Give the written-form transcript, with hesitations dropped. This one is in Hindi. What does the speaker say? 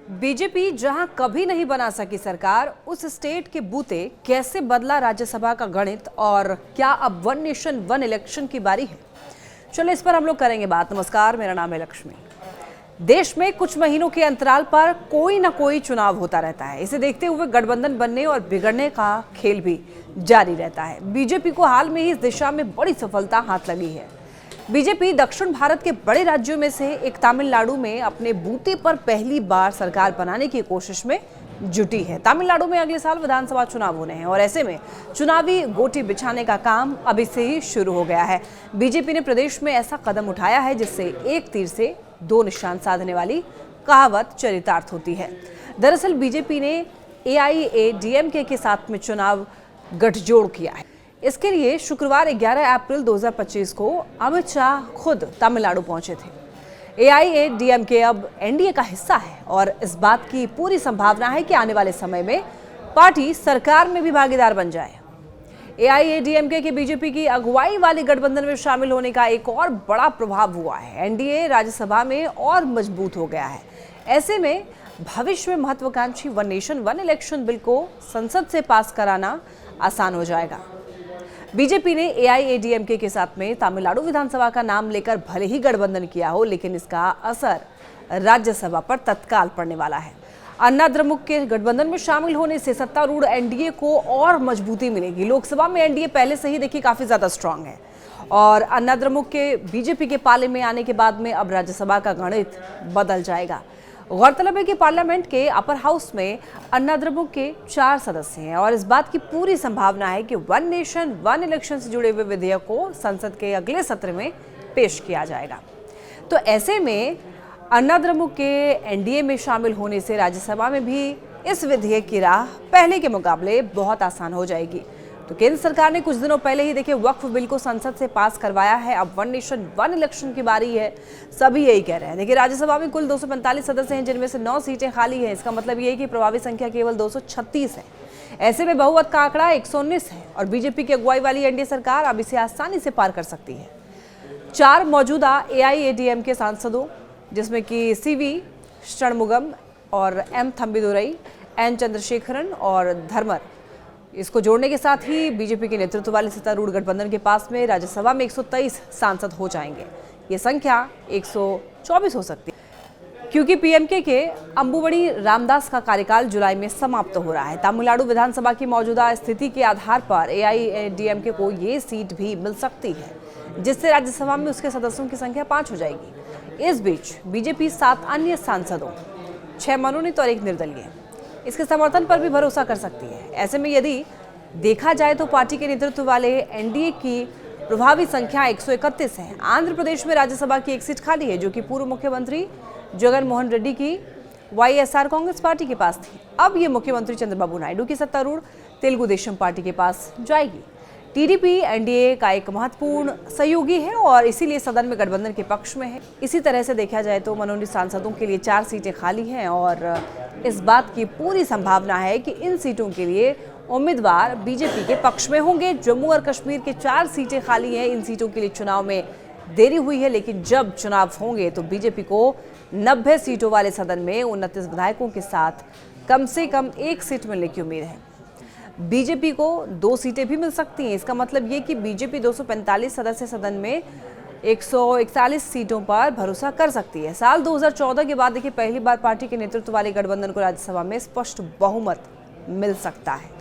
बीजेपी जहां कभी नहीं बना सकी सरकार, उस स्टेट के बूते कैसे बदला राज्यसभा का गणित और क्या अब वन नेशन वन इलेक्शन की बारी है? चलो इस पर हम लोग करेंगे बात। नमस्कार, मेरा नाम है लक्ष्मी। देश में कुछ महीनों के अंतराल पर कोई ना कोई चुनाव होता रहता है। इसे देखते हुए गठबंधन बनने और बिगड़ने का खेल भी जारी रहता है। बीजेपी को हाल में ही इस दिशा में बड़ी सफलता हाथ लगी है। बीजेपी दक्षिण भारत के बड़े राज्यों में से एक तमिलनाडु में अपने बूते पर पहली बार सरकार बनाने की कोशिश में जुटी है। तमिलनाडु में अगले साल विधानसभा चुनाव होने हैं और ऐसे में चुनावी गोटी बिछाने का काम अभी से ही शुरू हो गया है। बीजेपी ने प्रदेश में ऐसा कदम उठाया है जिससे एक तीर से दो निशान साधने वाली कहावत चरितार्थ होती है। दरअसल बीजेपी ने एआईएडीएमके के साथ में चुनाव गठजोड़ किया है। इसके लिए शुक्रवार 11 अप्रैल 2025 को अमित शाह खुद तमिलनाडु पहुंचे थे। एआईएडीएमके अब एनडीए का हिस्सा है और इस बात की पूरी संभावना है कि आने वाले समय में पार्टी सरकार में भी भागीदार बन जाए। एआईएडीएमके के बीजेपी की अगुवाई वाली गठबंधन में शामिल होने का एक और बड़ा प्रभाव हुआ है। एनडीए राज्यसभा में और मजबूत हो गया है। ऐसे में भविष्य में महत्वाकांक्षी one nation one election bill को संसद से पास कराना आसान हो जाएगा। बीजेपी ने एआईएडीएमके के साथ में तमिलनाडु विधानसभा का नाम लेकर भले ही गठबंधन किया हो, लेकिन इसका असर राज्यसभा पर तत्काल पड़ने वाला है। अन्ना द्रमुक के गठबंधन में शामिल होने से सत्तारूढ़ एनडीए को और मजबूती मिलेगी। लोकसभा में एनडीए पहले से ही देखिए काफी ज्यादा स्ट्रांग है और अन्ना द्रमुक के बीजेपी के पाले में आने के बाद में अब राज्यसभा का गणित बदल जाएगा। गौरतलब है कि पार्लियामेंट के अपर हाउस में अन्ना द्रमुक के 4 सदस्य हैं और इस बात की पूरी संभावना है कि वन नेशन वन इलेक्शन से जुड़े हुए विधेयक को संसद के अगले सत्र में पेश किया जाएगा। तो ऐसे में अन्ना द्रमुक के एनडीए में शामिल होने से राज्यसभा में भी इस विधेयक की राह पहले के मुकाबले बहुत आसान हो जाएगी। तो केंद्र सरकार ने कुछ दिनों पहले ही देखिए वक्फ बिल को संसद से पास करवाया है। अब वन नेशन वन इलेक्शन की बारी है। सभी यही कह रहे हैं। देखिए राज्यसभा में कुल 245 सदस्य हैं, जिनमें से 9 सीटें खाली हैं। इसका मतलब ये है कि प्रभावी संख्या केवल 236 है। ऐसे में बहुमत का आंकड़ा 119 है और बीजेपी की अगुवाई वाली एनडीए सरकार अब इसे आसानी से पार कर सकती है। 4 मौजूदा एआईएडीएमके सांसदों, जिसमें कि सीवी षणमुगम और एम थंबिदुरई, एन चंद्रशेखरन और धर्मर, इसको जोड़ने के साथ ही बीजेपी के नेतृत्व वाले सत्तारूढ़ गठबंधन के पास में राज्यसभा में 123 सांसद हो जाएंगे। ये संख्या 124 हो सकती है क्योंकि पीएमके के अंबुमणि रामदास का कार्यकाल जुलाई में समाप्त हो रहा है। तमिलनाडु विधानसभा की मौजूदा स्थिति के आधार पर एआईएडीएमके को ये सीट भी मिल सकती है, जिससे राज्यसभा में उसके सदस्यों की संख्या 5 हो जाएगी। इस बीच बीजेपी 7 अन्य सांसदों, 6 मनोनीत और 1 निर्दलीय, इसके समर्थन पर भी भरोसा कर सकती है। ऐसे में यदि देखा जाए तो पार्टी के नेतृत्व वाले एनडीए की प्रभावी संख्या 131 है। आंध्र प्रदेश में राज्यसभा की 1 सीट खाली है, जो कि पूर्व मुख्यमंत्री जगन मोहन रेड्डी की वाईएसआर कांग्रेस पार्टी के पास थी। अब ये मुख्यमंत्री चंद्रबाबू नायडू की सत्तारूढ़ तेलुगु देशम पार्टी के पास जाएगी। टीडीपी एनडीए का एक महत्वपूर्ण सहयोगी है और इसीलिए सदन में गठबंधन के पक्ष में है। इसी तरह से देखा जाए तो मनोनीत सांसदों के लिए 4 सीटें खाली हैं और इस बात की पूरी संभावना है कि इन सीटों के लिए उम्मीदवार बीजेपी के पक्ष में होंगे। जम्मू और कश्मीर के 4 सीटें खाली हैं। इन सीटों के लिए चुनाव में देरी हुई है, लेकिन जब चुनाव होंगे तो बीजेपी को 90 सीटों वाले सदन में 29 विधायकों के साथ कम से कम 1 सीट मिलने की उम्मीद है। बीजेपी को 2 सीटें भी मिल सकती हैं। इसका मतलब ये कि बीजेपी 245 सदस्य सदन में 141 सीटों पर भरोसा कर सकती है। साल 2014 के बाद देखिए पहली बार पार्टी के नेतृत्व वाले गठबंधन को राज्यसभा में स्पष्ट बहुमत मिल सकता है।